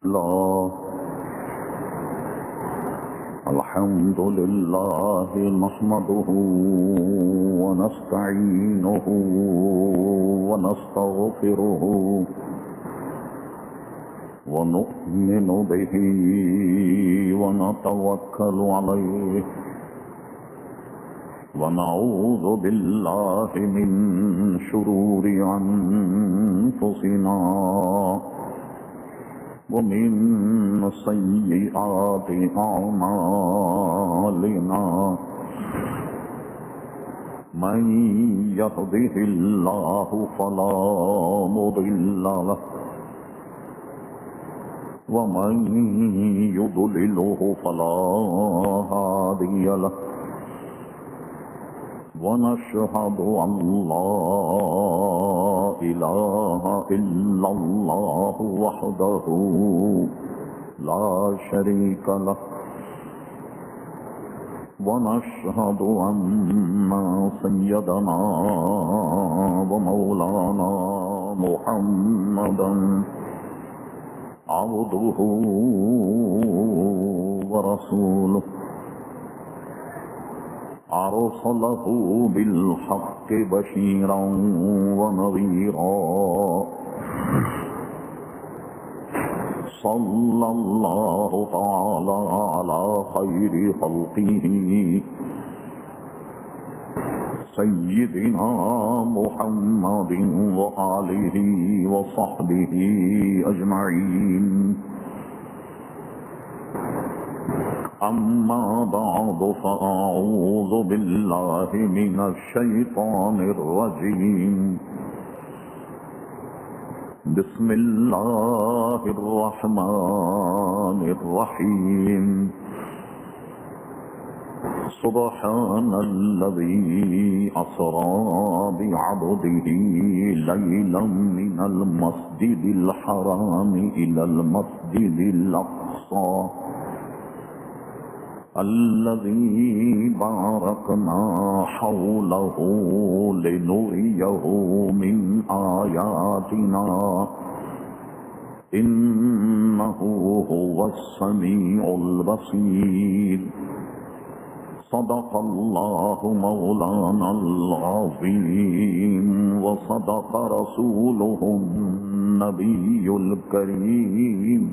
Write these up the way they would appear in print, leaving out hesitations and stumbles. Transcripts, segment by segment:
الله الحمد لله نحمده ونستعينه ونستغفره ونؤمن به ونتوكل عليه ونعوذ بالله من شرور أنفسنا ومن سيئات أعمالنا من يهده الله فلا مضل له ومن يضلله فلا هادي له ونشهد أن لا إله إلا الله وحده لا شريك له ونشهد أن سيدنا ومولانا محمدا عبده ورسوله أرسله بالحق بشيرا ونذيرا صلى الله تعالى على خير خلقه سيدنا محمد وآله وصحبه أجمعين أما بعد فأعوذ بالله من الشيطان الرجيم بسم الله الرحمن الرحيم سبحان الذي أسرى بعبده ليلا من المسجد الحرام إلى المسجد الأقصى الذي باركنا حوله لنريه من آياتنا إنه هو السميع البصير صدق الله مولانا العظيم وصدق رسوله النبي الكريم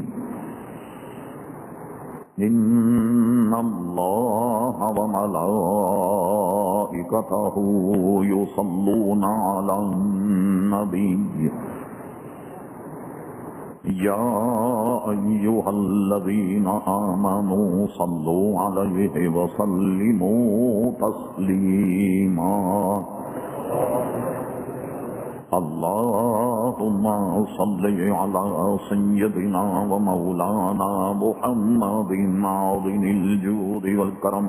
إن الله وملائكته يصلون على النبي يا أيها الذين آمنوا صلوا عليه وسلموا تسليما اللهم صل على سيدنا ومولانا محمد عظيم الجود والكرم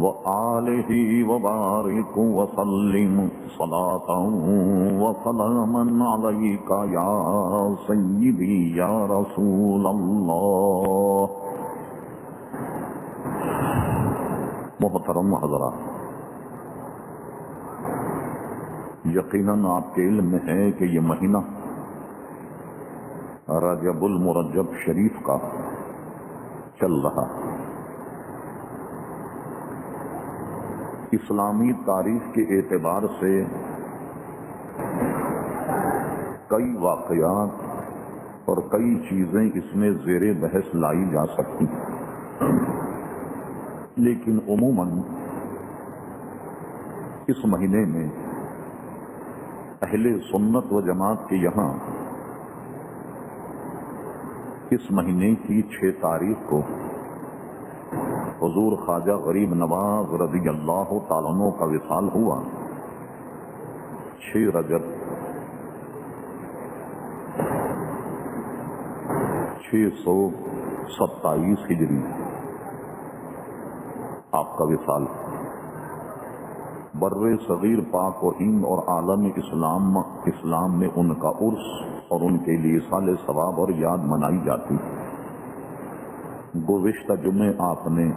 وآله وبارك وسلم صلاة وسلاما عليك يا سيدي يا رسول الله. محترم حضرات، یقیناً آپ کے علم میں ہے کہ یہ مہینہ رجب المرجب شریف کا چل رہا. اسلامی تاریخ کے اعتبار سے کئی واقعات اور کئی چیزیں اس میں زیر بحث لائی جا سکتی ہیں، لیکن عموماً اس مہینے میں اہل سنت و جماعت کے یہاں اس مہینے کی 6 تاریخ کو حضور خواجہ غریب نواز رضی اللہ تعالیٰ عنہ کا وصال ہوا. 6 رجب 627 ہجری آپ کا وصال. بر صغیر پاک و ہند اور عالم اسلام میں ان کا عرس اور ان کے لیے سال ثواب اور یاد منائی جاتی. گزشتہ جمعے آپ نے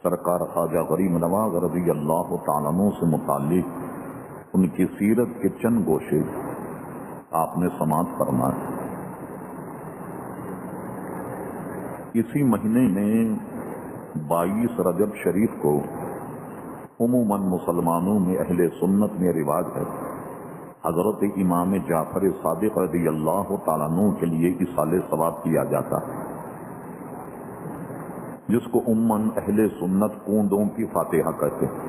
سرکار خواجہ غریب نواز رضی اللہ تعالیٰ عنہ سے متعلق ان کی سیرت کے چند گوشے آپ نے سماعت فرمائے. اسی مہینے میں 22 رجب شریف کو عموماً مسلمانوں میں اہل سنت میں رواج ہے حضرت امام جعفر صادق رضی اللہ تعالیٰ عنہ کے لیے ایصال ثواب کیا جاتا ہے، جس کو عموماً اہل سنت اونٹوں کی فاتحہ کہتے ہیں۔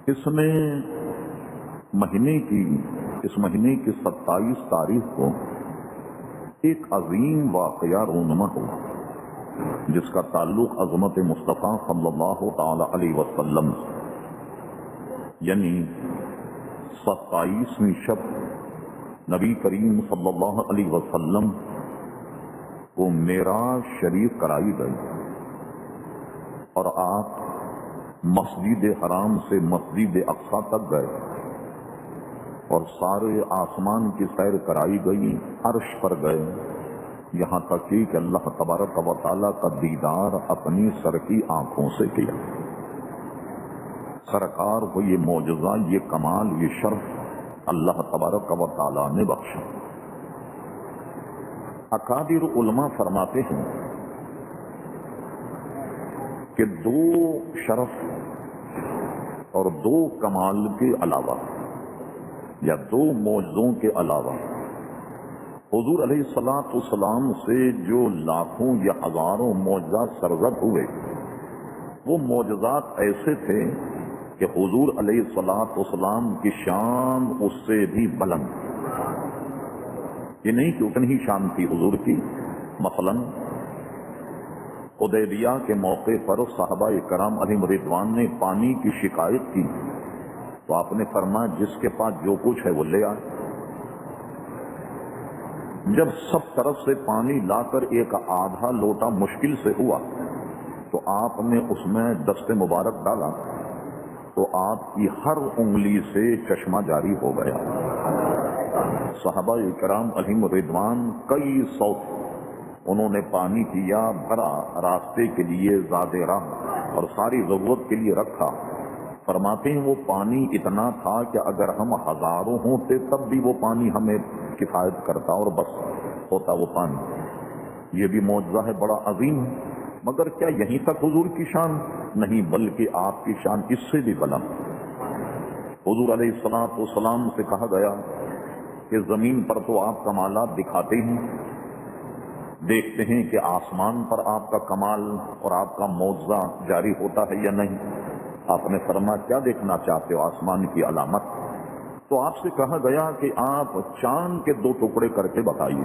اس مہینے کی 27 تاریخ کو ایک عظیم واقعہ رونما ہوا، جس کا تعلق عظمت مصطفیٰ صلی اللہ تعالی علیہ وسلم یعنی 27ویں شب نبی کریم صلی اللہ علیہ وسلم کو معراج شریف کرائی گئی اور آپ مسجد حرام سے مسجد اقصی تک گئے اور سارے آسمان کی سیر کرائی گئی، عرش پر گئے، یہاں تک کہ اللہ تبارک و تعالیٰ کا دیدار اپنی سر کی آنکھوں سے کیا۔ سرکار کو یہ معجزہ، یہ کمال، یہ شرف اللہ تبارک و تعالیٰ نے بخشا۔ اکابر علماء فرماتے ہیں کہ 2 شرف اور 2 کمال کے علاوہ یا 2 معجزوں کے علاوہ حضور علیہ الصلوۃ والسلام سے جو لاکھوں یا ہزاروں معجزات سرزد ہوئے، وہ معجزات ایسے تھے کہ حضور علیہ الصلوۃ والسلام کی شان اس سے بھی بلند، یہ نہیں کہ اتنی ہی شان تھی حضور کی۔ مثلا حدیبیہ کے موقع پر صحابہ کرام علیہم رضوان نے پانی کی شکایت کی تو آپ نے فرمایا جس کے پاس جو کچھ ہے وہ لے آئے۔ جب سب طرف سے پانی لا کر ایک آدھا لوٹا مشکل سے ہوا تو آپ نے اس میں دست مبارک ڈالا تو آپ کی ہر انگلی سے چشمہ جاری ہو گیا۔ صحابہ کرام علیہم رضوان کئی سو انہوں نے پانی کیا، بھرا، راستے کے لیے زاد راہ اور ساری ضرورت کے لیے رکھا۔ فرماتے ہیں وہ پانی اتنا تھا کہ اگر ہم ہزاروں ہوتے تب بھی وہ پانی ہمیں کفایت کرتا اور بس ہوتا وہ پانی۔ یہ بھی معجزہ ہے، بڑا عظیم ہے۔ مگر کیا یہیں تک حضور کی شان؟ نہیں، بلکہ آپ کی شان اس سے بھی بلند۔ حضور علیہ الصلوۃ والسلام سے کہا گیا کہ زمین پر تو آپ کمالات دکھاتے ہیں، دیکھتے ہیں کہ آسمان پر آپ کا کمال اور آپ کا معجزہ جاری ہوتا ہے یا نہیں۔ آپ نے فرمایا کیا دیکھنا چاہتے ہو؟ آسمان کی علامت۔ تو آپ سے کہا گیا کہ آپ چاند کے 2 ٹکڑے کر کے بتائیے۔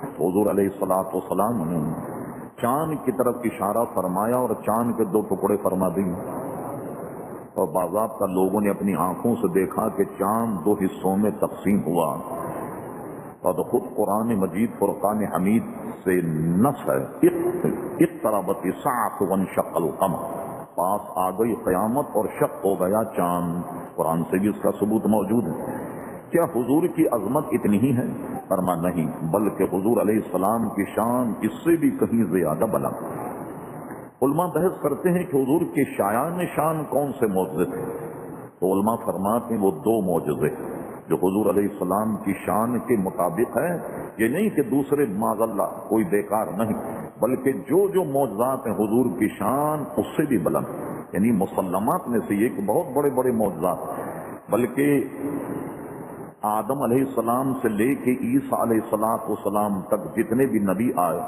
تو حضور علیہ الصلوۃ والسلام نے چاند کی طرف اشارہ فرمایا اور چاند کے 2 ٹکڑے فرما دیے، اور باضابطہ لوگوں نے اپنی آنکھوں سے دیکھا کہ چاند 2 حصوں میں تقسیم ہوا۔ اور خود قرآن مجید فرقان حمید سے نص ہے، اقتربت الساعۃ وانشق القمر، پاس آ گئی قیامت اور شق ہو گیا چاند۔ قرآن سے بھی اس کا ثبوت موجود ہے۔ کیا حضور کی عظمت اتنی ہی ہے؟ فرما نہیں، بلکہ حضور علیہ السلام کی شان اس سے بھی کہیں زیادہ بلند۔ علماء بحث کرتے ہیں کہ حضور کے شایان شان کون سے معجزے تھے؟ تو علماء فرماتے ہیں وہ 2 معجزے جو حضور علیہ السلام کی شان کے مطابق ہے۔ یہ نہیں کہ دوسرے معاذ اللہ کوئی بیکار نہیں، بلکہ جو معجزات ہیں حضور کی شان اس سے بھی بلند، یعنی مسلمات میں سے یہ کہ بہت بڑے بڑے معجزات، بلکہ آدم علیہ السلام سے لے کے عیسیٰ علیہ السلام تک جتنے بھی نبی آئے،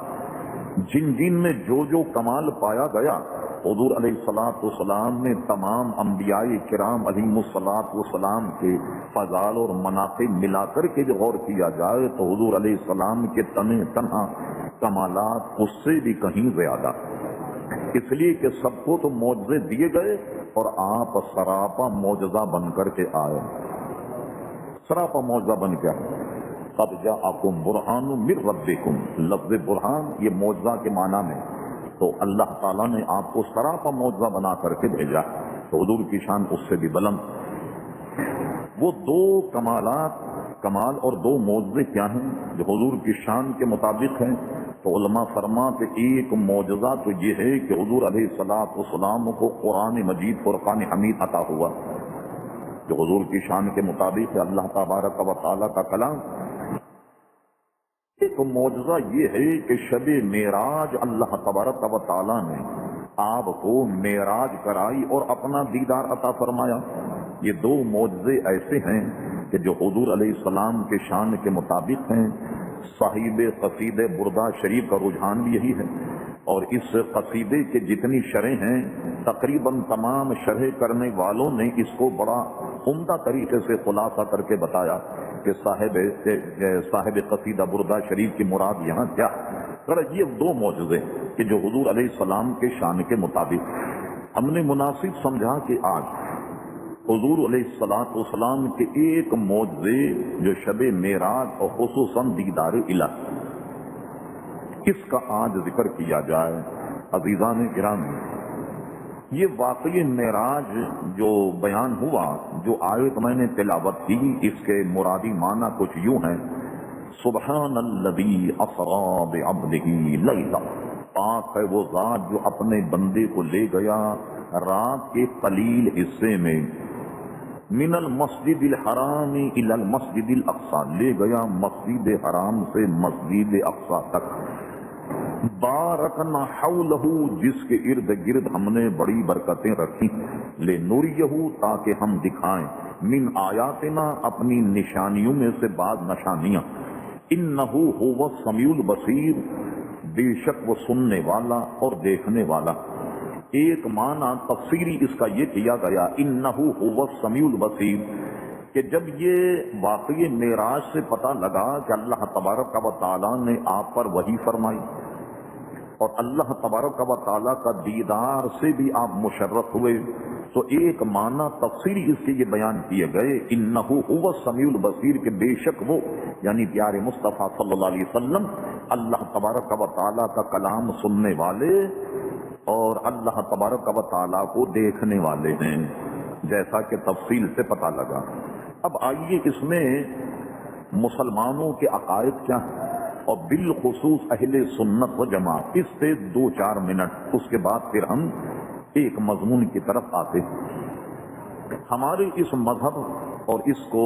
جن میں جو کمال پایا گیا، حضور علیہ السلام نے تمام انبیاء کرام علیہم السلام کے فضائل اور مناقب ملا کر کے جو غور کیا جائے تو حضور علیہ السلام کے تنہا کمالات اس سے بھی کہیں زیادہ، اس لیے کہ سب کو تو معجزے دیے گئے اور آپ سراپا معجزہ بن کر کے آئے، سراپا معجزہ بن کے آئے۔ قد جاءکم برہان من ربکم، لفظ برہان یہ معجزہ کے معنی میں، تو اللہ تعالیٰ نے آپ کو سراپا معجزہ بنا کر کے بھیجا، تو حضور کی شان اس سے بھی بلند۔ وہ 2 کمال اور 2 معجزے کیا ہیں جو حضور کی شان کے مطابق ہیں؟ تو علماء فرماتے ایک معجزہ تو یہ ہے کہ حضور علیہ السلام کو قرآن مجید فرقان حمید عطا ہوا، جو حضور کی شان کے مطابق ہے، اللہ تبارک و تعالیٰ کا کلام۔ ایک معجزہ یہ ہے کہ شب معراج اللہ تبارک و تعالی نے آپ کو معراج کرائی اور اپنا دیدار عطا فرمایا. یہ دو معجزے ایسے ہیں کہ جو حضور علیہ السلام کے شان کے مطابق ہیں. صاحب قصیدہ بردہ شریف کا رجحان بھی یہی ہے، اور اس قصیدے کے جتنی شرح ہیں تقریباً تمام شرح کرنے والوں نے اس کو بڑا عمدہ طریقے سے خلاصہ کر کے بتایا کہ صاحب قصیدہ بردہ شریف کی مراد یہاں کیا ہے. یہ دو معجزے کہ جو حضور علیہ السلام کے شان کے مطابق ہم نے مناسب سمجھا کہ آج حضور علیہ السلام کے ایک معجزے جو شب معراج اور خصوصاً دیدار الہی، اس کا آج ذکر کیا جائے. عزیزان گرامی، یہ واقعی معراج جو بیان ہوا، جو آیت میں نے تلاوت کی، اس کے مرادی معنی کچھ یوں ہیں: سبحان الذی اسری بعبدہ لیلا، پاک ہے وہ ذات جو اپنے بندے کو لے گیا رات کے قلیل حصے میں، من المسجد الحرام الی المسجد الاقصی، لے گیا مسجد حرام سے مسجد اقصی تک. بارکنا حولہ، جس کے ارد گرد ہم نے بڑی برکتیں رکھی، لنریہ، تاکہ ہم دکھائیں، من آیاتنا، اپنی نشانیوں میں سے بعض نشانیاں، انہ هو السمیع البصیر، بے شک وہ سننے والا اور دیکھنے والا. ایک معنی تفسیری اس کا یہ کیا گیا انہ هو السمیع البصیر کہ جب یہ واقعی معراج سے پتہ لگا کہ اللہ تبارک و تعالی نے آپ پر وحی فرمائی اور اللہ تبارک و تعالی کا دیدار سے بھی آپ مشرف ہوئے، تو ایک معنی تفسیری اس کے یہ بیان کیے گئے انہ هو السمیع البصیر کہ بے شک وہ یعنی پیارے مصطفیٰ صلی اللہ علیہ وسلم اللہ تبارک و تعالی کا کلام سننے والے اور اللہ تبارک و تعالی کو دیکھنے والے ہیں، جیسا کہ تفصیل سے پتہ لگا. اب آئیے اس میں مسلمانوں کے عقائد کیا ہیں اور بالخصوص اہل سنت و جماعت، اس سے 2-4 منٹ، اس کے بعد پھر ہم ایک مضمون کی طرف آتے ہیں. ہمارے اس مذہب اور اس کو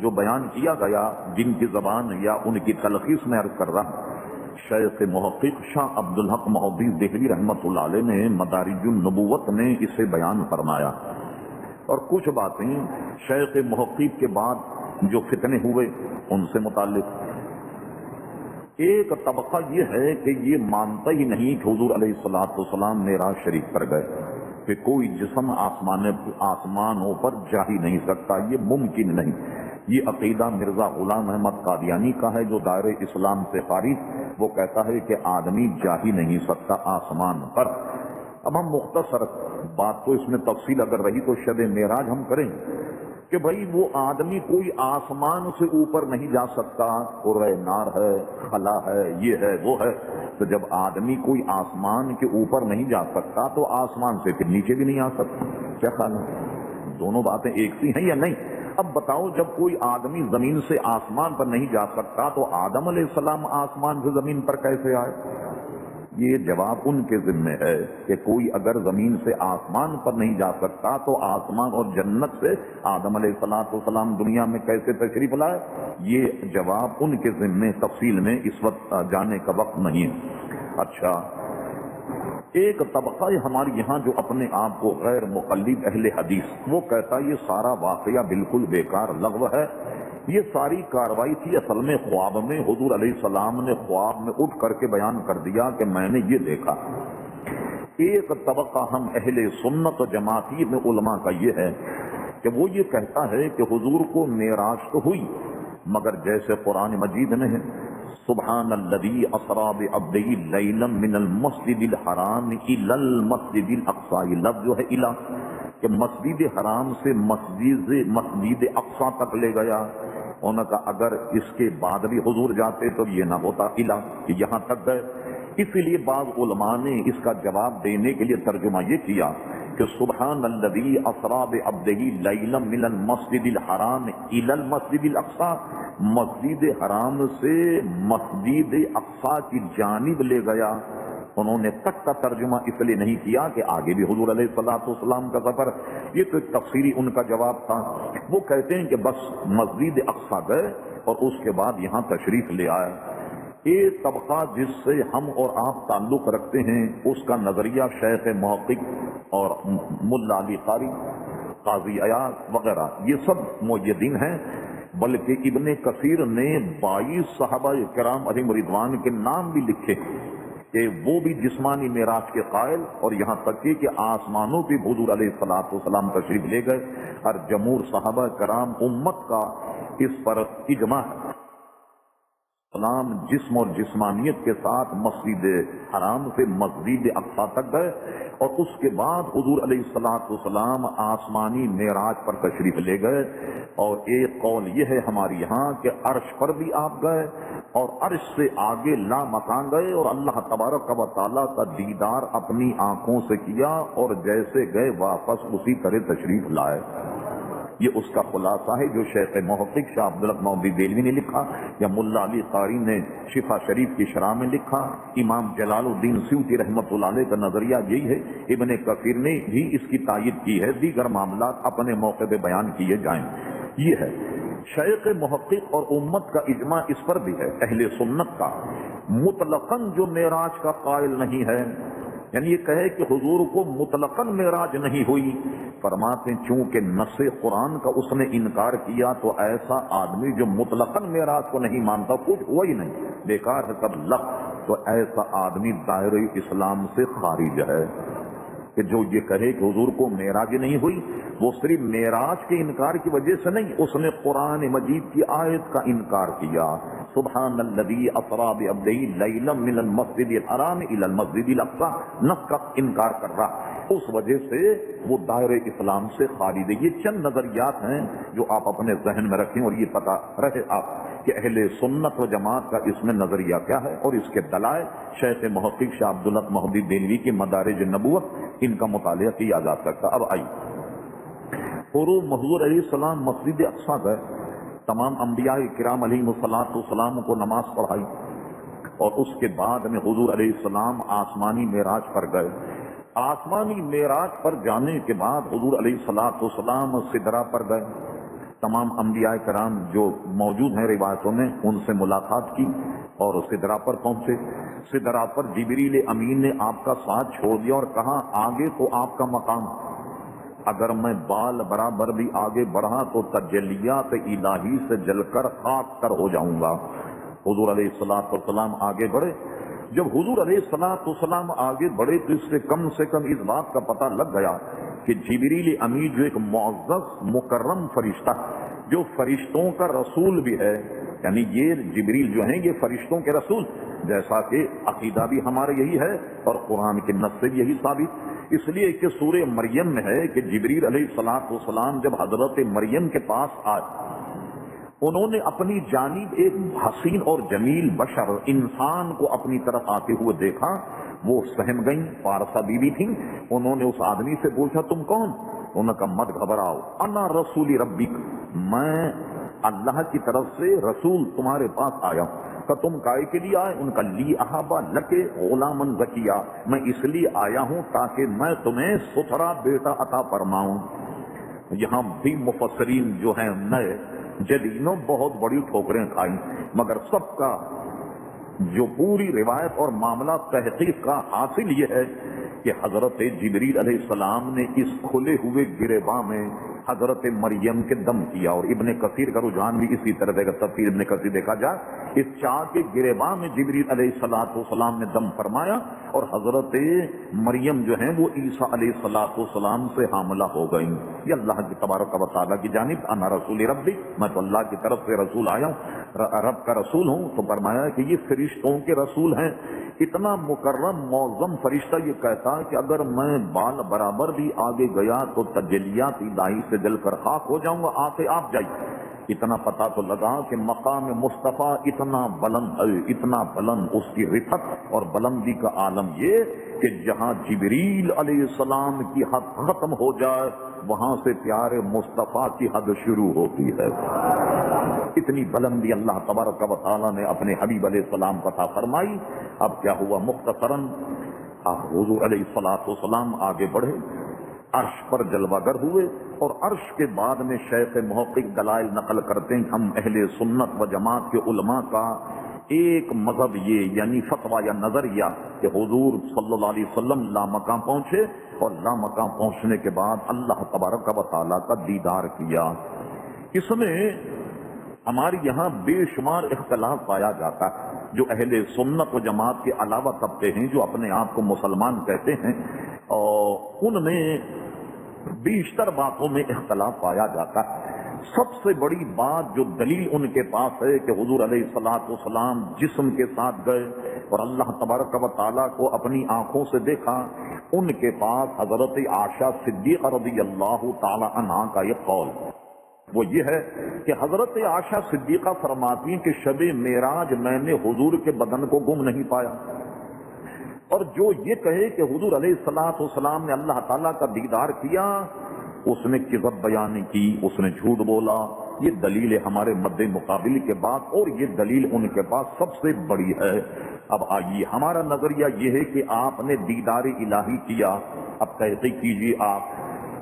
جو بیان کیا گیا، جن کی زبان یا ان کی تلخیص میں عرض کر رہا ہوں، شیخ محقق شاہ عبدالحق محدث دہلوی رحمۃ اللہ علیہ نے مدارج النبوت نے اسے بیان فرمایا، اور کچھ باتیں شیخ محقق کے بعد جو فتنے ہوئے ان سے متعلق. ایک طبقہ یہ ہے کہ یہ مانتا ہی نہیں کہ حضور علیہ السلام معراج شریف پر گئے، کہ کوئی جسم آسمانوں پر جا ہی نہیں سکتا، یہ ممکن نہیں. یہ عقیدہ مرزا غلام احمد قادیانی کا ہے جو دائرہ اسلام سے خارج، وہ کہتا ہے کہ آدمی جا ہی نہیں سکتا آسمان پر. اب ہم مختصر بات تو اس میں تفصیل اگر رہی تو شب معراج ہم کریں کہ بھائی وہ آدمی کوئی آسمان سے اوپر نہیں جا سکتا، اور نار ہے، خلا ہے، یہ ہے، وہ ہے. تو جب آدمی کوئی آسمان کے اوپر نہیں جا سکتا تو آسمان سے پھر نیچے بھی نہیں آ سکتا. کیا خیال ہے؟ دونوں باتیں ایک سی ہیں یا نہیں؟ اب بتاؤ، جب کوئی آدمی زمین سے آسمان پر نہیں جا سکتا تو آدم علیہ السلام آسمان سے زمین پر کیسے آئے؟ یہ جواب ان کے ذمہ ہے کہ کوئی اگر زمین سے آسمان پر نہیں جا سکتا تو آسمان اور جنت سے آدم علیہ السلام دنیا میں کیسے تشریف لائے؟ یہ جواب ان کے ذمہ، تفصیل میں اس وقت جانے کا وقت نہیں ہے. اچھا، ایک طبقہ ہمارے یہاں جو اپنے آپ کو غیر مقلد اہل حدیث، وہ کہتا یہ سارا واقعہ بالکل بیکار لغو ہے، یہ ساری کاروائی تھی اصل میں خواب میں. حضور علیہ السلام نے خواب میں اٹھ کر کے بیان کر دیا کہ میں نے یہ دیکھا. ایک طبقہ ہم اہل سنت و جماعتی میں علماء کا یہ ہے کہ وہ یہ کہتا ہے کہ حضور کو معراج تو ہوئی، مگر جیسے قرآن مجید میں ہے سبحان الذی اسری بعبدہ لیلا من المسجد الحرام الی المسجد الاقصی، لفظ جو ہے الی کہ مسجد حرام سے مسجد اقصی تک لے گیا. انہوں نے کہا اگر اس کے بعد بھی حضور جاتے تو یہ نہ ہوتا الی، کہ یہاں تک گئے. اسی لیے بعض علماء نے اس کا جواب دینے کے لیے ترجمہ یہ کیا کہ سبحان الذی اسری بعبدہ لیلا من المسجد الحرام الی المسجد الاقصی، مسجد حرام سے مسجد اقصی کی جانب لے گیا. انہوں نے تک کا ترجمہ اس لیے نہیں کیا کہ آگے بھی حضور علیہ السلام کا سفر، یہ تو ایک تفسیری ان کا جواب تھا. وہ کہتے ہیں کہ بس مسجد اقصی گئے اور اس کے بعد یہاں تشریف لے آئے. ایک طبقہ جس سے ہم اور آپ تعلق رکھتے ہیں اس کا نظریہ شیخ محقق اور ملا علی قاری، قاضی عیاض وغیرہ یہ سب مؤیدین ہیں، بلکہ ابن کثیر نے 22 صحابہ کرام علیہم رضوان کے نام بھی لکھے کہ وہ بھی جسمانی معراج کے قائل، اور یہاں تک کہ آسمانوں پہ حضور علیہ الصلوۃ والسلام تشریف لے گئے، اور جمہور صحابہ کرام امت کا اس پر اجماع ہے۔ سلام جسم اور جسمانیت کے ساتھ مسجد حرام سے مسجد اقصی تک گئے، اور اس کے بعد حضور علیہ الصلوۃ والسلام آسمانی معراج پر تشریف لے گئے، اور ایک قول یہ ہے ہمارے یہاں کہ عرش پر بھی آپ گئے، اور عرش سے آگے لا مکان گئے، اور اللہ تبارک و تعالیٰ کا دیدار اپنی آنکھوں سے کیا، اور جیسے گئے واپس اسی طرح تشریف لائے۔ یہ اس کا خلاصہ ہے جو شیخ محقق شاہ عبدالحق محمودی دہلوی نے لکھا، یا ملا علی قاری نے شفا شریف کی شرح میں لکھا، امام جلال الدین سیوطی رحمۃ اللہ علیہ کا نظریہ یہی ہے، ابن کثیر نے بھی اس کی تائید کی ہے، دیگر معاملات اپنے موقع پہ بیان کیے جائیں۔ یہ ہے شیخ محقق، اور امت کا اجماع اس پر بھی ہے، اہل سنت کا مطلقاً جو معراج کا قائل نہیں ہے، یعنی یہ کہے کہ حضور کو مطلقاً معراج نہیں ہوئی، فرماتے ہیں چونکہ نص قرآن کا اس نے انکار کیا تو ایسا آدمی جو مطلقاً معراج کو نہیں مانتا، کچھ ہوا ہی نہیں، بیکار ہے سب لفظ، تو ایسا آدمی دائرہ اسلام سے خارج ہے۔ کہ جو یہ کہے کہ حضور کو معراج نہیں ہوئی، وہ صرف معراج کے انکار کی وجہ سے نہیں، اس نے قرآن مجید کی آیت کا انکار کیا، سبحان الذی اسری بعبدہ لیلا من المسجد الحرام الی المسجد الاقصی، نص کا انکار کر رہا، اس وجہ سے وہ دائرہ اسلام سے خارج ہے۔ یہ چند نظریات ہیں جو آپ اپنے ذہن میں رکھیں، اور یہ پتہ رہے آپ کہ اہل سنت و جماعت کا اس میں نظریہ کیا ہے، اور اس کے دلائل شیخ محقق شاہ عبدالحق محمودی دہلوی کی مدارج النبوت، ان کا مطالعہ کیا جا سکتا۔ اب آئیے حضور علیہ السلام مسجد اقصی گئے، تمام انبیاء کرام علیہم الصلوۃ والسلام کو نماز پڑھائی، اور اس کے بعد میں حضور علیہ السلام آسمانی معراج پر گئے۔ آسمانی معراج پر جانے کے بعد حضور علیہ الصلوۃ والسلام سدرہ پر گئے، تمام انبیاء کرام جو موجود ہیں روایتوں میں ان سے ملاقات کی، اور سدرہ پر پہنچے۔ سدرہ پر جبریل امین نے آپ کا ساتھ چھوڑ دیا اور کہا آگے تو آپ کا مقام، اگر میں بال برابر بھی آگے بڑھا تو تجلیات الہی سے جل کر خاک تر ہو جاؤں گا۔ حضور علیہ الصلوۃ والسلام آگے بڑھے، جب حضور علیہ الصلوۃ والسلام آگے بڑھے تو اس سے کم اس بات کا پتہ لگ گیا کہ جبریل امین جو ایک معزز مکرم فرشتہ، جو فرشتوں کا رسول بھی ہے، یعنی یہ جبریل جو ہیں یہ فرشتوں کے رسول، جیسا کہ عقیدہ بھی ہمارا یہی ہے اور قرآن کے نص سے بھی یہی ثابت، اس لیے کہ سورہ مریم میں ہے کہ جبریل علیہ الصلوۃ والسلام جب حضرت مریم کے پاس آئے، انہوں نے اپنی جانب ایک حسین اور جمیل بشر انسان کو اپنی طرف آتے ہوئے دیکھا، وہ سہم گئیں، پارسا بیوی تھیں، انہوں نے اس آدمی سے پوچھا تم کون؟ انہوں نے کہا مت گھبراؤ، انا رسول ربک، میں اللہ کی طرف سے رسول تمہارے پاس آیا ہوں۔ کہ تم کائے کے لیے آئے؟ ان کا لی احابا لکے غلامن زکیہ، میں اس لیے آیا ہوں تاکہ میں تمہیں ستھرا بیٹا عطا فرماؤں۔ یہاں بھی مفسرین جو ہیں نئے جدیدوں بہت بڑی ٹھوکریں کھائیں، مگر سب کا جو پوری روایت اور معاملہ تحقیق کا حاصل یہ ہے کہ حضرت جبریل علیہ السلام نے اس کھلے ہوئے گریباں میں حضرت مریم کے دم کیا، اور ابن کثیر کا رجحان بھی اسی طرح کا تفسیر ابن کثیر دیکھا جائے، اس چاہ کے گریباں میں جبریل علیہ السلام نے دم فرمایا، اور حضرت مریم جو ہیں وہ عیسیٰ علیہ السلام سے حاملہ ہو گئیں۔ یہ اللہ کی تبارک و تعالیٰ کی جانب انا رسول ربی، میں تو اللہ کی طرف سے رسول آیا ہوں، رب کا رسول ہوں، تو فرمایا کہ یہ فرشتوں کے رسول ہیں۔ اتنا مکرم معظم فرشتہ یہ کہتا کہ اگر میں بال برابر بھی آگے گیا تو تجلیات الہی سے جل کر خاک ہو جاؤں گا، آتے آپ جائیے۔ اتنا پتہ تو لگا کہ مقام مصطفیٰ اتنا بلند ہے، اتنا بلند، اس کی رفعت اور بلندی کا عالم یہ کہ جہاں جبریل علیہ السلام کی حد ختم ہو جائے وہاں سے پیارے مصطفیٰ کی حد شروع ہوتی ہے۔ اتنی بلندی اللہ تبارک و تعالیٰ نے اپنے حبیب علیہ السلام کو عطا فرمائی۔ اب کیا ہوا؟ مختصراً حضور علیہ الصلوۃ والسلام آگے بڑھے، عرش پر جلوہ گر ہوئے، اور عرش کے بعد میں شیخ محقق دلائل نقل کرتے ہیں، ہم اہل سنت و جماعت کے علماء کا ایک مذہب یہ یعنی فتویٰ یا نظریہ کہ حضور صلی اللہ علیہ وسلم لامکان پہنچے اور لامکان پہنچنے کے بعد اللہ تبارک و تعالیٰ کا دیدار کیا. اس میں ہمارے یہاں بے شمار اختلاف پایا جاتا ہے. جو اہل سنت و جماعت کے علاوہ طبقے ہیں جو اپنے آپ کو مسلمان کہتے ہیں اور ان میں بیشتر باتوں میں اختلاف پایا جاتا ہے. سب سے بڑی بات جو دلیل ان کے پاس ہے کہ حضور علیہ الصلوۃ والسلام جسم کے ساتھ گئے اور اللہ تبارک و تعالیٰ کو اپنی آنکھوں سے دیکھا، ان کے پاس حضرت عائشہ صدیقہ رضی اللہ تعالی عنہا کا یہ قول وہ یہ ہے کہ حضرت عائشہ صدیقہ فرماتی ہیں کہ شب معراج میں نے حضور کے بدن کو گم نہیں پایا. اور جو یہ کہے کہ حضور علیہ الصلوۃ والسلام نے اللہ تعالیٰ کا دیدار کیا، اس نے کذب بیان کی، اس نے جھوٹ بولا. یہ دلیل ہمارے مد مقابل کے بعد اور یہ دلیل ان کے پاس سب سے بڑی ہے. اب آئیے ہمارا نظریہ یہ ہے کہ آپ نے دیدار الہی کیا. اب تحقیق کیجیے آپ.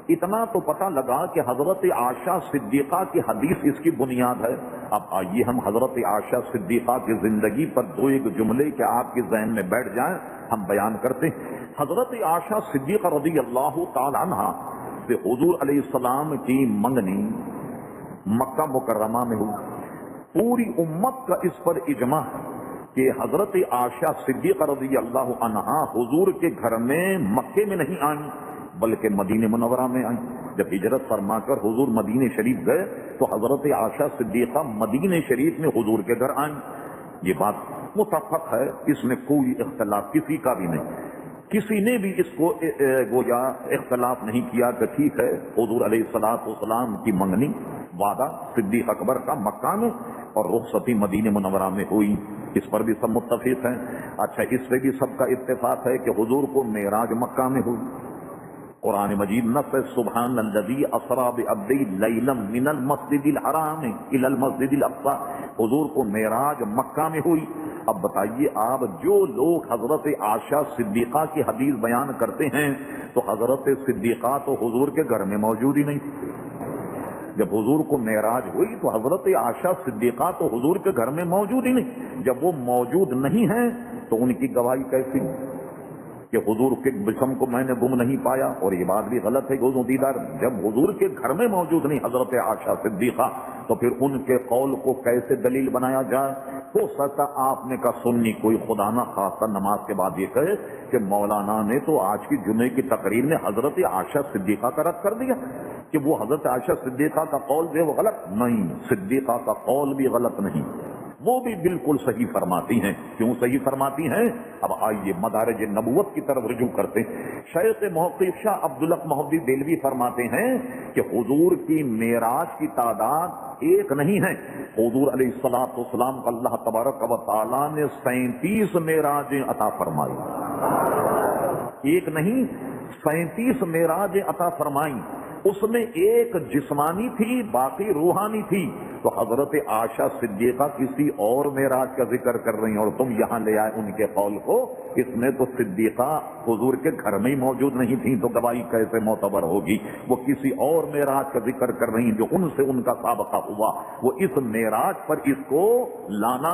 اتنا تو پتہ لگا کہ حضرت عائشہ صدیقہ کی حدیث اس کی بنیاد ہے. اب آئیے ہم حضرت عائشہ صدیقہ کی زندگی پر دو ایک جملے کہ آپ کے ذہن میں بیٹھ جائیں ہم بیان کرتے ہیں. حضرت عائشہ صدیقہ رضی اللہ تعالی عنہا سے حضور علیہ السلام کی منگنی مکہ مکرمہ میں ہوئی. پوری امت کا اس پر اجماع ہے کہ حضرت عائشہ صدیقہ رضی اللہ عنہا حضور کے گھر میں مکے میں نہیں آئیں بلکہ مدینہ منورہ میں آئیں. جب ہجرت فرما کر حضور مدینہ شریف گئے تو حضرت عائشہ صدیقہ مدینہ شریف میں حضور کے گھر آئیں. یہ بات متفق ہے، اس میں کوئی اختلاف کسی کا بھی نہیں. کسی نے بھی اس کو گویا اختلاف نہیں کیا کہ ٹھیک ہے حضور علیہ الصلوۃ والسلام کی منگنی وعدہ صدیق اکبر کا مکہ میں اور رخصتی مدینہ منورہ میں ہوئی. اس پر بھی سب متفق ہیں. اچھا، اس پہ بھی سب کا اتفاق ہے کہ حضور کو معراج مکہ میں ہوئی. قرآن مجید نص سبحان الذی اسری بعبدہ لیلا من المسجد الحرام الی المسجد الاقصی، حضور کو معراج مکہ میں ہوئی. اب بتائیے آپ، جو لوگ حضرت عائشہ صدیقہ کی حدیث بیان کرتے ہیں تو حضرت صدیقہ تو حضور کے گھر میں موجود ہی نہیں. جب حضور کو معراج ہوئی تو حضرت عائشہ صدیقہ تو حضور کے گھر میں موجود ہی نہیں. جب وہ موجود نہیں ہیں تو ان کی گواہی کیسی کہ حضور کے جسم کو میں نے گم نہیں پایا؟ اور یہ بات بھی غلط ہے کہ حضور دیدار جب حضور کے گھر میں موجود نہیں حضرت عائشہ صدیقہ تو پھر ان کے قول کو کیسے دلیل بنایا جائے؟ ہو سکتا آپ نے کہا سنی کوئی خدا نہ خاصہ نماز کے بعد یہ کہے کہ مولانا نے تو آج کی جمعے کی تقریر میں حضرت عائشہ صدیقہ کا رد کر دیا کہ وہ حضرت عائشہ صدیقہ کا قول جو ہے وہ غلط نہیں. صدیقہ کا قول بھی غلط نہیں، وہ بھی بالکل صحیح فرماتی ہیں. کیوں صحیح فرماتی ہیں؟ اب آئیے مدارج نبوت کی طرف رجوع کرتے ہیں. شیخ محقق شاہ عبدالحق محدث دہلوی فرماتے ہیں کہ حضور کی معراج کی تعداد ایک نہیں ہے. حضور علیہ الصلوۃ والسلام کو اللہ تبارک و تعالیٰ نے 37 معراجیں عطا فرمائی. ایک نہیں 37 معراجیں عطا فرمائی. اس میں ایک جسمانی تھی باقی روحانی تھی. تو حضرت عائشہ صدیقہ کسی اور معراج کا ذکر کر رہی ہیں اور تم یہاں لے آئے ان کے قول کو. اس میں تو صدیقہ حضور کے گھر میں ہی موجود نہیں تھی تو گواہی کیسے معتبر ہوگی؟ وہ کسی اور معراج کا ذکر کر رہی ہیں جو ان سے ان کا سابقہ ہوا. وہ اس معراج پر اس کو لانا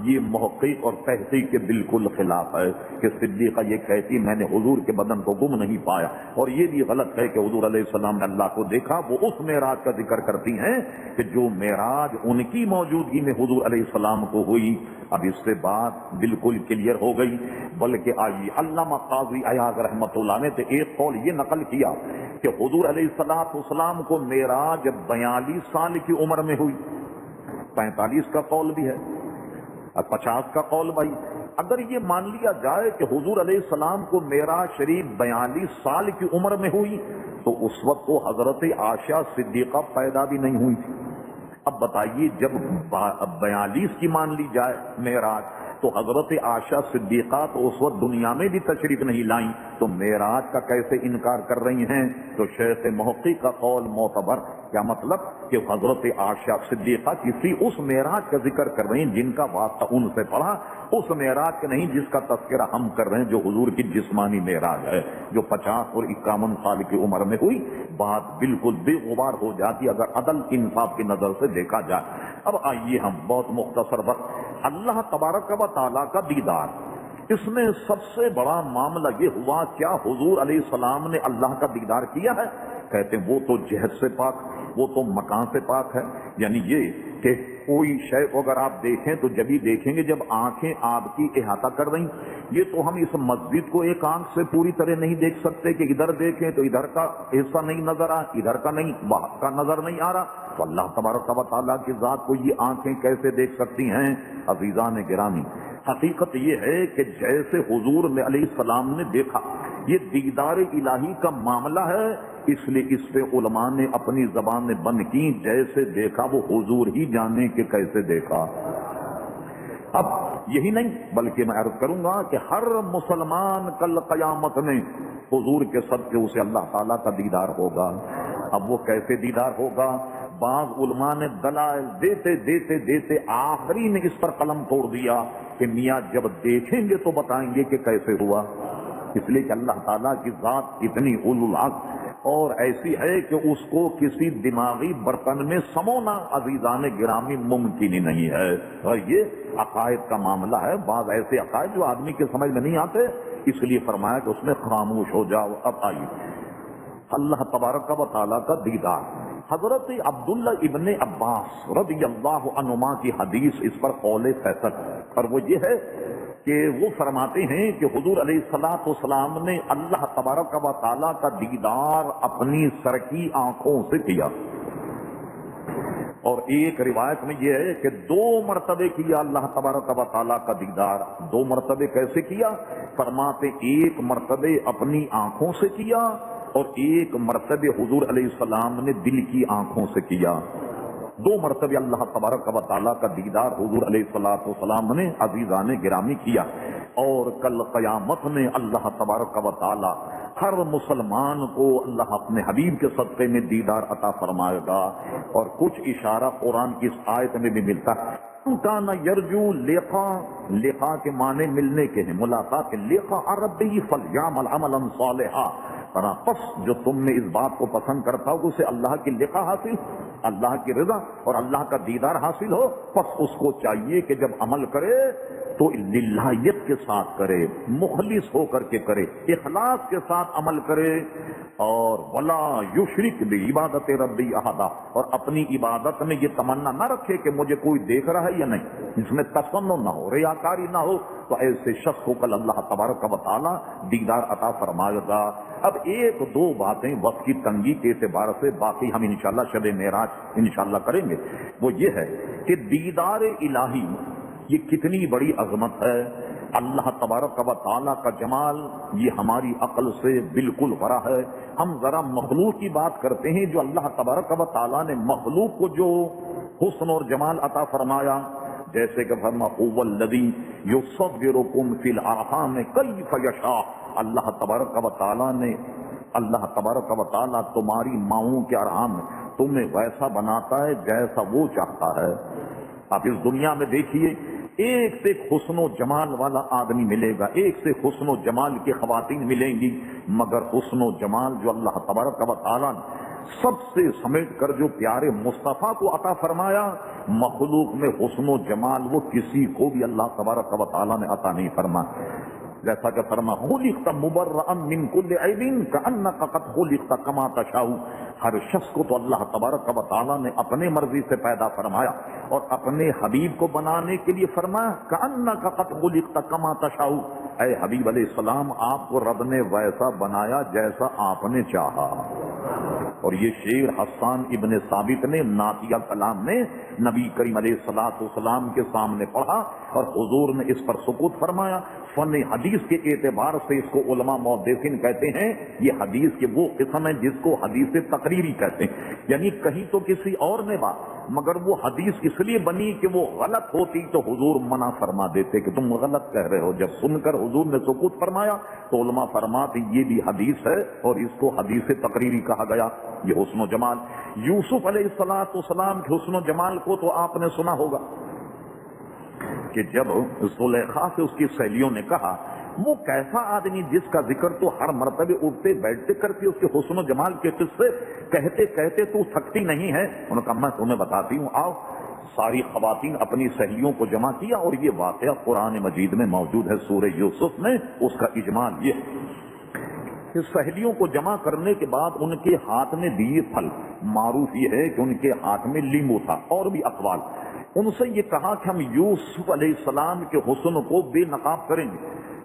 یہ محقق اور تحقیق کے بالکل خلاف ہے کہ صدیقہ یہ کہتی میں نے حضور کے بدن کو گم نہیں پایا. اور یہ بھی غلط ہے کہ حضور علیہ السلام نے اللہ کو دیکھا. وہ اس معراج کا ذکر کرتی ہیں کہ جو معراج ان کی موجودگی میں حضور علیہ السلام کو ہوئی. اب اس سے بات بالکل کلیئر ہو گئی. بلکہ آئیے علامہ قاضی عیاض رحمۃ اللہ نے تو ایک قول یہ نقل کیا کہ حضور علیہ الصلوۃ والسلام کو معراج 42 سال کی عمر میں ہوئی. 45 کا قول بھی ہے اور 50 کا قول بھائی. اگر یہ مان لیا جائے کہ حضور علیہ السلام کو معراج شریف 42 سال کی عمر میں ہوئی تو اس وقت تو حضرت عائشہ صدیقہ پیدا بھی نہیں ہوئی تھی. اب بتائیے جب 42 کی مان لی جائے معراج تو حضرت عائشہ صدیقہ تو اس وقت دنیا میں بھی تشریف نہیں لائیں تو معراج کا کیسے انکار کر رہی ہیں؟ تو شیخ محقق کا قول معتبر. کیا مطلب کہ حضرت عائشہ صدیقہ کسی اس معراج کا ذکر کر رہی ہیں جن کا واسطہ ان سے پڑھا، اس معراج کا نہیں جس کا تذکرہ ہم کر رہے ہیں جو حضور کی جسمانی معراج ہے جو 50 اور 51 سال کی عمر میں ہوئی. بات بالکل بے غبار ہو جاتی اگر عدل انصاف کی نظر سے دیکھا جائے. اب آئیے ہم بہت مختصر وقت اللہ تبارک و تعالیٰ کا دیدار، اس میں سب سے بڑا معاملہ یہ ہوا، کیا حضور علیہ السلام نے اللہ کا دیدار کیا ہے؟ کہتے ہیں وہ تو جہت سے پاک، وہ تو مکان سے پاک ہے، یعنی یہ کہ کوئی شے کو اگر آپ دیکھیں تو جب ہی دیکھیں گے جب آنکھیں آپ کی احاطہ کر رہی، یہ تو ہم اس مسجد کو ایک آنکھ سے پوری طرح نہیں دیکھ سکتے کہ ادھر دیکھیں تو ادھر کا حصہ نہیں نظر آ، ادھر کا نہیں، باہر کا نظر نہیں آ رہا، تو اللہ تبارک و تعالیٰ کی ذات کو یہ آنکھیں کیسے دیکھ سکتی ہیں؟ عزیزان گرامی، حقیقت یہ ہے کہ جیسے حضور علیہ السلام نے دیکھا، یہ دیدار الہی کا معاملہ ہے، اس لیے اس پہ علماء نے اپنی زبانیں بند کی، جیسے دیکھا وہ حضور ہی جانے کہ کیسے دیکھا۔ اب یہی نہیں بلکہ میں عرض کروں گا کہ ہر مسلمان کل قیامت میں حضور کے صدقے اسے اللہ تعالیٰ کا دیدار ہوگا۔ اب وہ کیسے دیدار ہوگا؟ بعض علماء نے دلائل دیتے دیتے دیتے آخری نے اس پر قلم توڑ دیا کہ میاں جب دیکھیں گے تو بتائیں گے کہ کیسے ہوا، اس لیے کہ اللہ تعالیٰ کی ذات اتنی الگ اور ایسی ہے کہ اس کو کسی دماغی برتن میں سمونا عزیزان گرامی ممکن ہی نہیں ہے، اور یہ عقائد کا معاملہ ہے، بعض ایسے عقائد جو آدمی کے سمجھ میں نہیں آتے، اس لیے فرمایا کہ اس میں خاموش ہو جاؤ۔ اب آئیے اللہ تبارک و تعالیٰ کا دیدار، حضرت عبداللہ ابن عباس رضی اللہ عنہما کی حدیث اس پر قول فیصل، اور وہ یہ ہے کہ وہ فرماتے ہیں کہ حضور علیہ الصلوۃ والسلام نے اللہ تبارک و تعالیٰ کا دیدار اپنی سر کی آنکھوں سے کیا، اور ایک روایت میں یہ ہے کہ 2 مرتبے کیا اللہ تبارک و تعالیٰ کا دیدار۔ 2 مرتبے کیسے کیا؟ فرماتے ایک مرتبے اپنی آنکھوں سے کیا اور ایک مرتبے حضور علیہ السلام نے دل کی آنکھوں سے کیا۔ 2 مرتبے اللہ تبارک و تعالیٰ کا دیدار حضور علیہ الصلوۃ والسلام نے عزیزان گرامی کیا، اور کل قیامت میں اللہ تبارک و تعالیٰ ہر مسلمان کو اللہ اپنے حبیب کے صدقے میں دیدار عطا فرمائے گا، اور کچھ اشارہ قرآن کی اس آیت میں بھی ملتا ہے، کان یرجو لقاء کے معنی ملنے کے ہیں، ملاقات کے، لقاء ربہ فلیعمل عملا صالحا، پس جو تم نے اس بات کو پسند کرتا ہو اسے اللہ کی لقاء حاصل، اللہ کی رضا اور اللہ کا دیدار حاصل ہو، پس اس کو چاہیے کہ جب عمل کرے تو للہیت کے ساتھ کرے، مخلص ہو کر کے کرے، اخلاص کے ساتھ عمل کرے، اور ولا یشرک بعبادت ربی احدا، اور اپنی عبادت میں یہ تمنا نہ رکھے کہ مجھے کوئی دیکھ رہا ہے یا نہیں، اس میں تسنن نہ ہو، ریاکاری نہ ہو، تو ایسے شخص کو کل اللہ تبارک و تعالیٰ دیدار عطا فرمائے گا۔ اب 1-2 باتیں وقت کی تنگی کے اعتبار سے، باقی ہم انشاءاللہ شب معراج انشاءاللہ کریں گے، وہ یہ ہے کہ دیدار الہی یہ کتنی بڑی عظمت ہے، اللہ تبارک و تعالیٰ کا جمال یہ ہماری عقل سے بالکل ورا ہے۔ ہم ذرا مخلوق کی بات کرتے ہیں، جو اللہ تبارک و تعالیٰ نے مخلوق کو جو حسن اور جمال عطا فرمایا، جیسے کہ فرمایا هو الذی یصورکم فی الارحام کیف یشاء، اللہ تبارک و تعالیٰ نے، اللہ تبارک و تعالیٰ تمہاری ماؤں کے ارحام میں تمہیں ویسا بناتا ہے جیسا وہ چاہتا ہے۔ آپ اس دنیا میں دیکھیے، ایک سے حسن و جمال والا آدمی ملے گا، ایک سے حسن و جمال کی خواتین ملیں گی، مگر حسن و جمال جو اللہ تبارک و تعالیٰ نے سب سے سمیٹ کر جو پیارے مصطفیٰ کو عطا فرمایا، مخلوق میں حسن و جمال وہ کسی کو بھی اللہ تبارک و تعالیٰ نے عطا نہیں فرمایا۔ جیسا کہ فرما خلقت مبرأ من کل عیب کأنک قد خلقت کما تشاء، ہر شخص کو تو اللہ تبارک و تعالیٰ نے اپنے مرضی سے پیدا فرمایا، اور اپنے حبیب کو بنانے کے لیے فرمایا کأنک قد خلقت کما تشاء، اے حبیب علیہ السلام آپ کو رب نے ویسا بنایا جیسا آپ نے چاہا۔ اور یہ شعر حسان ابن ثابت نے نعتیہ کلام نے نبی کریم علیہ الصلوۃ والسلام کے سامنے پڑھا، اور حضور نے اس پر سکوت فرمایا۔ فن حدیث کے اعتبار سے اس کو علماء محدثین کہتے ہیں، یہ حدیث کے وہ قسم ہے جس کو حدیث تقریری کہتے ہیں، یعنی کہیں تو کسی اور نے بات، مگر وہ حدیث اس لیے بنی کہ وہ غلط ہوتی تو حضور منع فرما دیتے کہ تم غلط کہہ رہے ہو۔ جب سن کر حضور نے سکوت فرمایا تو علماء فرماتے یہ بھی حدیث ہے، اور اس کو حدیث تقریری کہا گیا۔ یہ حسن و جمال، یوسف علیہ الصلوۃ والسلام کے حسن و جمال کو تو آپ نے سنا ہوگا کہ جب زلیخا سے اس کی سہیلیوں نے کہا وہ کیسا آدمی جس کا ذکر تو ہر مرتبہ اٹھتے بیٹھتے کرتی، اس کے حسن و جمال کے قصے کہتے کہتے تو تھکتی نہیں ہے، انہوں نے کہا میں تمہیں بتاتی ہوں، آؤ ساری خواتین اپنی سہیلیوں کو جمع کیا، اور یہ واقعہ قرآن مجید میں موجود ہے سورہ یوسف میں. اس کا اجمال یہ کہ سہیلیوں کو جمع کرنے کے بعد ان کے ہاتھ میں دیے پھل. معروف یہ ہے کہ ان کے ہاتھ میں لیمو تھا، اور بھی اقوال. ان سے یہ کہا کہ ہم یوسف علیہ السلام کے حسن کو بے نقاب کریں گے،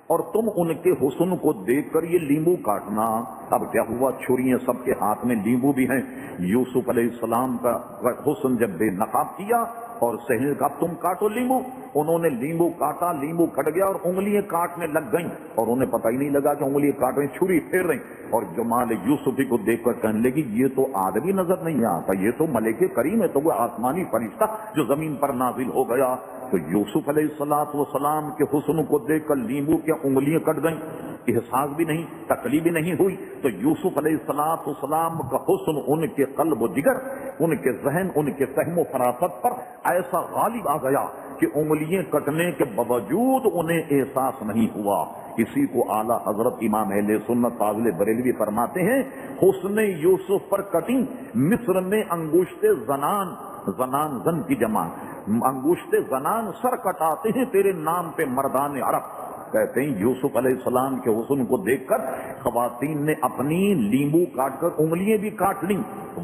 اور تم ان کے حسن کو دیکھ کر یہ لیمو کاٹنا. اب کیا ہوا، چھریاں سب کے ہاتھ میں، لیمو بھی ہیں. یوسف علیہ السلام کا حسن جب بے نقاب کیا اور سہیل کا تم کاٹو لیمو، انہوں نے لیمو کاٹا، لیمو کٹ گیا اور انگلیاں کاٹنے لگ گئیں، اور انہیں پتہ ہی نہیں لگا کہ انگلیاں کاٹ رہی، چھری پھیر رہی. اور جمال یوسفی کو دیکھ کر کہنے لگی یہ تو آدمی نظر نہیں آتا، یہ تو ملک کریم ہے، تو وہ آسمانی فرشتہ جو زمین پر نازل ہو گیا. تو یوسف علیہ السلام کے حسن کو دیکھ کر لیمو کی انگلیاں کٹ گئیں، احساس بھی نہیں، تکلیف بھی نہیں ہوئی. تو یوسف علیہ السلام کا حسن ان کے قلب و جگر، ان کے ذہن، ان کے فہم و فراست پر ایسا غالب آ گیا کہ انگلیاں کٹنے کے باوجود انہیں احساس نہیں ہوا. اسی کو اعلیٰ حضرت امام اہل سنت فاضل بریلوی فرماتے ہیں، حسن یوسف پر کٹی مصر میں انگشت زنان، زنان زن کی جمع، انگشت زنان سر کٹاتے ہیں تیرے نام پہ مردان عرب. کہتے ہیں یوسف علیہ السلام کے حسن کو دیکھ کر خواتین نے اپنی لیمو کاٹ کر انگلیاں بھی کاٹ لی.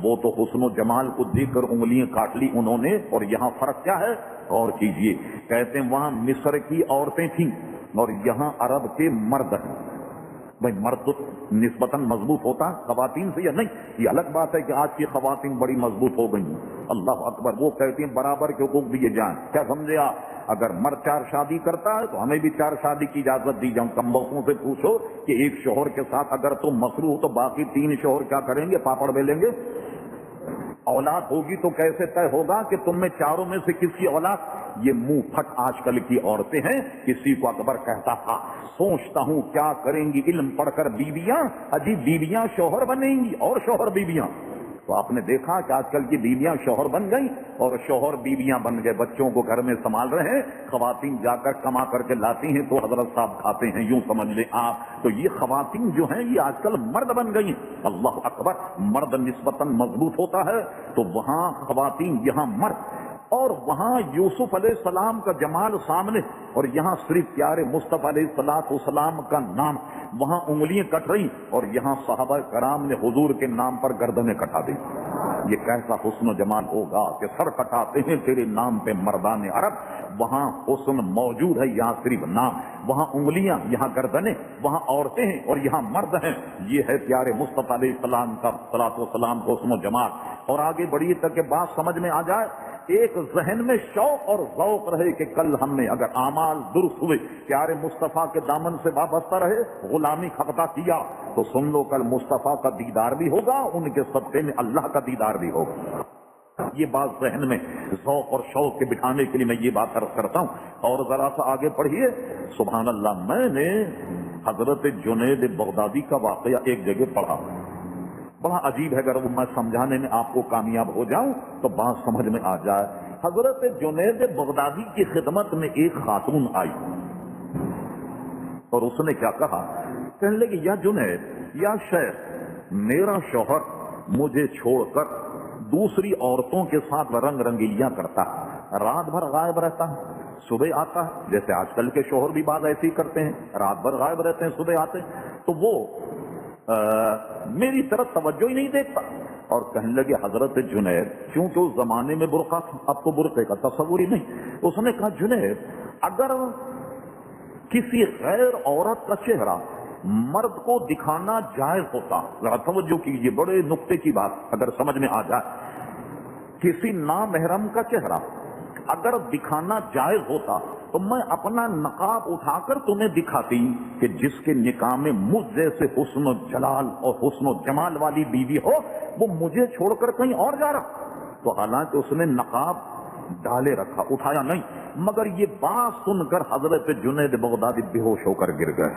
وہ تو حسن و جمال کو دیکھ کر انگلیاں کاٹ لی انہوں نے. اور یہاں فرق کیا ہے اور کیجئے، کہتے ہیں وہاں مصر کی عورتیں تھیں اور یہاں عرب کے مرد ہیں. بھائی مرد تو نسبتاً مضبوط ہوتا ہے خواتین سے یا نہیں؟ یہ الگ بات ہے کہ آج کی خواتین بڑی مضبوط ہو گئی ہیں. اللہ اکبر. وہ کہتی ہیں برابر کے حقوق دیے جائیں. کیا سمجھے آپ؟ اگر مرد 4 شادی کرتا ہے تو ہمیں بھی 4 شادی کی اجازت دی جاؤں. کم بخوں سے پوچھو کہ ایک شوہر کے ساتھ اگر تم مصروف ہو تو باقی 3 شوہر کیا کریں گے؟ پاپڑ بیلیں گے. اولاد ہوگی تو کیسے طے ہوگا کہ تم میں چاروں میں سے کس کی اولاد؟ یہ منہ پھٹ آج کل کی عورتیں ہیں. کسی کو اکبر کہتا تھا سوچتا ہوں کیا کریں گی علم پڑھ کر بیویاں، اجی بیویاں شوہر بنیں گی اور شوہر بیویاں. تو آپ نے دیکھا کہ آج کل کی بیویاں شوہر بن گئی اور شوہر بیویاں بن گئے، بچوں کو گھر میں سنبھال رہے ہیں. خواتین جا کر کما کر کے لاتی ہیں تو حضرت صاحب کھاتے ہیں، یوں سمجھ لیں آپ. تو یہ خواتین جو ہیں یہ آج کل مرد بن گئی. اللہ اکبر. مرد نسبتاً مضبوط ہوتا ہے تو وہاں خواتین، یہاں مرد. اور وہاں یوسف علیہ السلام کا جمال سامنے، اور یہاں صرف پیارے مصطفیٰ علیہ السلام کا نام. وہاں انگلیاں کٹ رہی اور یہاں صحابہ کرام نے حضور کے نام پر گردنیں کٹا دی. یہ کیسا حسن و جمال ہوگا کہ سر کٹاتے ہیں تیرے نام پہ مردان عرب. وہاں حسن موجود ہے، یہاں صرف نام. وہاں انگلیاں، یہاں گردنیں. وہاں عورتیں ہیں اور یہاں مرد ہیں. یہ ہے پیارے مصطفیٰ علیہ السلام کا صلاۃ والسلام کا حسن و جمال. اور آگے بڑھیے تک کہ بات سمجھ میں آ جائے، ایک ذہن میں شوق اور ذوق رہے کہ کل ہم نے اگر اعمال درست ہوئے، پیارے مصطفیٰ کے دامن سے وابستہ رہے، غلامی خطا کیا، تو سن لو کل مصطفیٰ کا دیدار بھی ہوگا، ان کے صدقے میں اللہ کا دیدار بھی ہوگا. یہ بات ذہن میں ذوق اور شوق کے بٹھانے کے لیے میں یہ بات عرض کرتا ہوں. اور ذرا سا آگے پڑھیے. سبحان اللہ. میں نے حضرت جنید بغدادی کا واقعہ ایک جگہ پڑھا، بڑا عجیب ہے. اگر وہ میں سمجھانے میں آپ کو کامیاب ہو جاؤں تو بات سمجھ میں آ جائے. حضرت جنید بغدادی کی خدمت میں ایک خاتون آئی اور اس نے کیا کہا، کہنے لگی یا جنید، یا شیخ، میرا شوہر مجھے چھوڑ کر دوسری عورتوں کے ساتھ رنگ رنگیلیاں کرتا ہے، رات بھر غائب رہتا ہے، صبح آتا ہے. جیسے آج کل کے شوہر بھی بعض ایسے ہی کرتے ہیں، رات بھر غائب رہتے ہیں، صبح آتے ہیں. تو وہ میری طرف توجہ ہی نہیں دیکھتا. اور کہنے لگے حضرت جنید، کیونکہ اس زمانے میں برقع تھا، اب تو برقعے کا تصور ہی نہیں. اس نے کہا جنید، اگر کسی غیر عورت کا چہرہ مرد کو دکھانا جائز ہوتا، ذرا توجہ کیجیے، بڑے نقطے کی بات اگر سمجھ میں آ جائے، کسی نامحرم کا چہرہ اگر دکھانا جائز ہوتا تو میں اپنا نقاب اٹھا کر تمہیں دکھاتی کہ جس کے نکاح میں مجھ جیسے حسن و جلال اور حسن و جمال والی بیوی ہو، وہ مجھے چھوڑ کر کہیں اور جا رہا. تو حالانکہ اس نے نقاب ڈالے رکھا، اٹھایا نہیں. مگر یہ بات سن کر حضرت جنید بغدادی بے ہوش ہو کر گر گئے.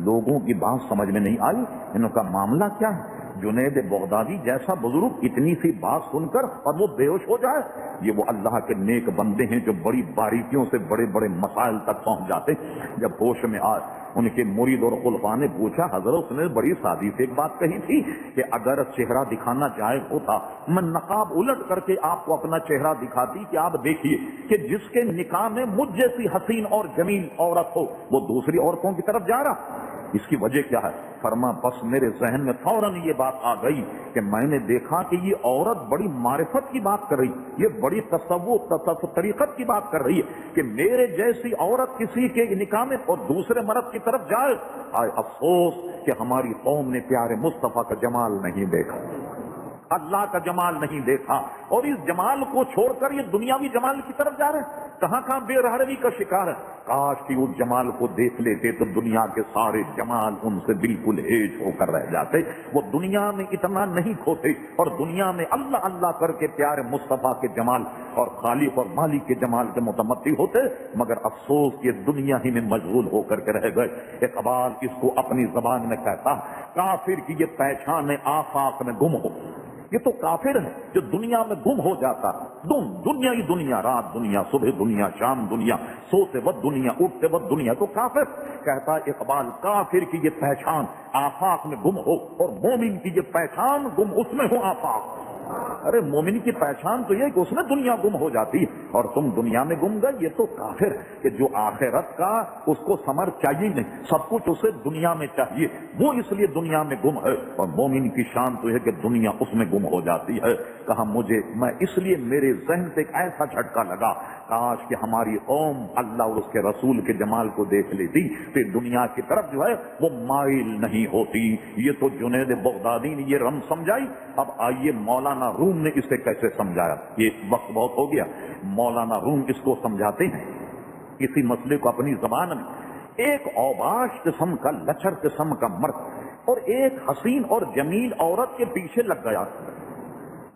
لوگوں کی بات سمجھ میں نہیں آئی. انہوں کا معاملہ کیا ہے؟ جنید بغدادی جیسا بزرگ اتنی سی بات سن کر اور وہ بے ہوش ہو جائے؟ یہ وہ اللہ کے نیک بندے ہیں جو بڑی باریکیوں سے بڑے بڑے مسائل تک پہنچ جاتے۔ جب ہوش میں آئے ان کے مرید اور خلفاء نے پوچھا، حضرت نے بڑی سادی سے ایک بات کہی تھی کہ اگر چہرہ دکھانا جائز ہوتا میں نقاب الٹ کر کے آپ کو اپنا چہرہ دکھاتی کہ آپ دیکھیے کہ جس کے نکاح میں مجھ جیسی حسین اور جمیل عورت ہو وہ دوسری عورتوں کی طرف جا رہا، اس کی وجہ کیا ہے؟ فرما بس میرے ذہن میں فوراً یہ بات آ گئی کہ میں نے دیکھا کہ یہ عورت بڑی معرفت کی بات کر رہی، یہ بڑی تصوف طریقت کی بات کر رہی ہے کہ میرے جیسی عورت کسی کے نکاح میں اور دوسرے مرد کی طرف جائے۔ آئے افسوس کہ ہماری قوم نے پیارے مصطفیٰ کا جمال نہیں دیکھا، اللہ کا جمال نہیں دیکھا، اور اس جمال کو چھوڑ کر یہ دنیاوی جمال کی طرف جا رہے ہیں۔ کہاں کہاں بے رحمی کا شکار ہے۔ کاش کہ اس جمال کو دیکھ لیتے تو دنیا کے سارے جمال ان سے بالکل ہیج ہو کر رہ جاتے، وہ دنیا میں اتنا نہیں کھوتے اور دنیا میں اللہ اللہ کر کے پیارے مصطفیٰ کے جمال اور خالق اور مالک کے جمال کے متمتی ہوتے، مگر افسوس یہ دنیا ہی میں مشغول ہو کر کے رہ گئے۔ اقبال اس کو اپنی زبان میں کہتا، کافر کی یہ پہچان آفاق میں گم ہو، یہ تو کافر ہے جو دنیا میں گم ہو جاتا، دنیا ہی دنیا، رات دنیا، صبح دنیا، شام دنیا، سوتے وقت دنیا، اٹھتے وقت دنیا، تو کافر۔ کہتا ہے اقبال کافر کی یہ پہچان آفاق میں گم ہو اور مومن کی یہ پہچان گم اس میں ہو آفاق۔ ارے مومن کی پہچان تو یہ کہ اس میں دنیا گم ہو جاتی اور تم دنیا میں گم گئے، یہ تو کافر ہے کہ جو آخرت کا اس کو ثمر چاہیے نہیں، سب کچھ اسے دنیا میں چاہیے، وہ اس لیے دنیا میں گم ہے، اور مومن کی شان تو ہے کہ دنیا اس میں گم ہو جاتی ہے۔ کہا میں اس لیے میرے ذہن سے ایک ایسا جھٹکا لگا، کاش کہ ہماری قوم اللہ اور اس کے رسول کے جمال کو دیکھ لیتی پھر دنیا کی طرف جو ہے وہ مائل نہیں ہوتی۔ یہ تو جنید بغدادی نے یہ رمز سمجھائی۔ اب آئیے مولانا روم نے اسے کیسے سمجھایا، یہ وقت بہت ہو گیا، مولانا روم اس کو سمجھاتے ہیں اسی مسئلے کو اپنی زبان میں۔ ایک اوباش قسم کا لچر قسم کا مرد اور ایک حسین اور جمیل عورت کے پیچھے لگ گیا،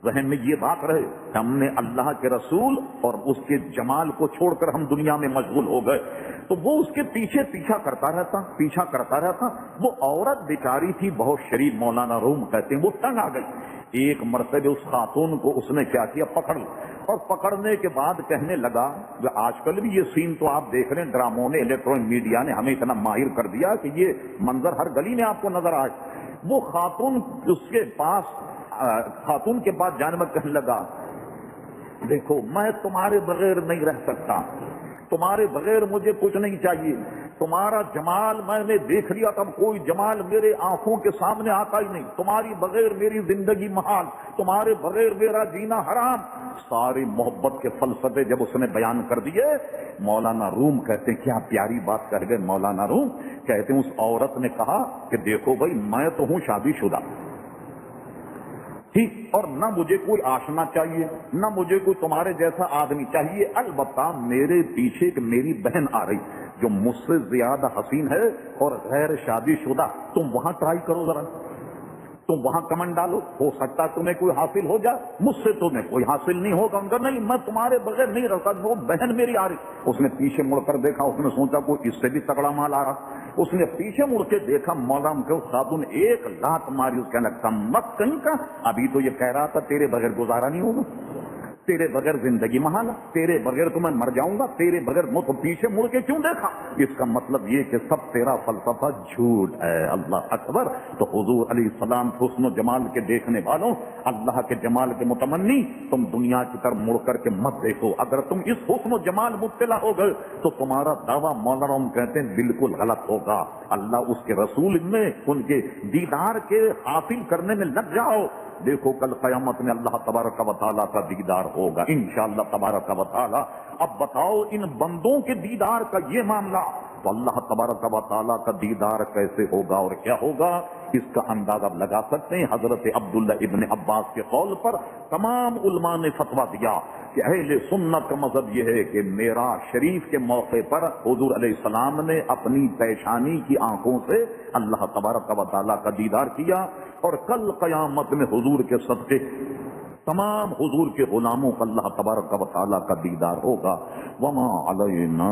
ذہن میں یہ بات رہے کہ ہم نے اللہ کے رسول اور اس کے جمال کو چھوڑ کر ہم دنیا میں مشغول ہو گئے، تو وہ اس کے پیچھے پیچھا کرتا رہتا۔ وہ عورت بیچاری تھی بہت شریف، مولانا روم کہتے ہیں وہ تنگ آ گئی۔ ایک مرتبہ اس خاتون کو اس نے کیا کیا، پکڑ لیا، اور پکڑنے کے بعد کہنے لگا، آج کل بھی یہ سین تو آپ دیکھ رہے ہیں، ڈراموں نے، الیکٹرانک میڈیا نے ہمیں اتنا ماہر کر دیا کہ یہ منظر ہر گلی میں آپ کو نظر آئے۔ وہ خاتون کے پاس جانے میں کہنے لگا، دیکھو میں تمہارے بغیر نہیں رہ سکتا، تمہارے بغیر مجھے کچھ نہیں چاہیے، تمہارا جمال میں نے دیکھ لیا، تب کوئی جمال میرے آنکھوں کے سامنے آتا ہی نہیں، تمہاری بغیر میری زندگی محال، تمہارے بغیر میرا جینا حرام۔ ساری محبت کے فلسفے جب اس نے بیان کر دیے، مولانا روم کہتے ہیں کیا پیاری بات کہہ گئے مولانا روم، کہتے ہیں اس عورت نے کہا کہ دیکھو بھائی میں تو ہوں شادی شدہ، ٹھیک، اور نہ مجھے کوئی آشنا چاہیے، نہ مجھے کوئی تمہارے جیسا آدمی چاہیے، البتہ میرے پیچھے ایک میری بہن آ رہی جو مجھ سے زیادہ حسین ہے اور غیر شادی شدہ، تم وہاں ٹرائی کرو ذرا، تم وہاں کمنڈ ڈالو، ہو سکتا تمہیں کوئی حاصل ہو جائے، مجھ سے تمہیں کوئی حاصل نہیں ہوگا۔ ان کا نہیں، میں تمہارے بغیر نہیں رہتا، وہ بہن میری آ رہی۔ اس نے پیچھے مڑ کر دیکھا، اس نے سوچا کوئی اس سے بھی تگڑا مال آ رہا، اس نے پیچھے مڑ کے دیکھا، مولانا کے خاتون ایک لات ماری، اس کہنے لگتا مت کہیں کا، ابھی تو یہ کہہ رہا تھا تیرے بغیر گزارا نہیں ہوگا، تیرے بغیر زندگی محال، تیرے بغیر تو میں مر جاؤں گا، تیرے بغیر وہ تو پیچھے مڑ کے کیوں دیکھا؟ اس کا مطلب یہ کہ سب تیرا فلسفہ جھوٹ ہے۔ اللہ اکبر۔ تو حضور علیہ السلام حسن و جمال کے دیکھنے والوں، اللہ کے جمال کے متمنی، تم دنیا کی طرف مڑ کر کے مت دیکھو، اگر تم اس حسن و جمال مبتلا ہو گئے تو تمہارا دعویٰ مولانا کہتے ہیں بالکل غلط ہوگا۔ اللہ اس کے رسول میں ان کے دیدار کے حاصل کرنے میں لگ جاؤ، دیکھو کل قیامت میں اللہ تبارک و تعالیٰ کا دیدار ہوگا انشاءاللہ تبارک و تعالیٰ۔ اب بتاؤ ان بندوں کے دیدار کا یہ معاملہ، تو اللہ تبارک و تعالیٰ کا دیدار کیسے ہوگا اور کیا ہوگا، اس کا اندازہ لگا سکتے ہیں۔ حضرت عبداللہ ابن عباس کے قول پر تمام علماء نے فتویٰ دیا کہ اہل سنت کا مذہب یہ ہے کہ معراج شریف کے موقع پر حضور علیہ السلام نے اپنی پیشانی کی آنکھوں سے اللہ تبارک و تعالیٰ کا دیدار کیا، اور کل قیامت میں حضور کے صدقے تمام حضور کے غلاموں کا اللہ تبارک و تعالیٰ کا دیدار ہوگا۔ وما علینا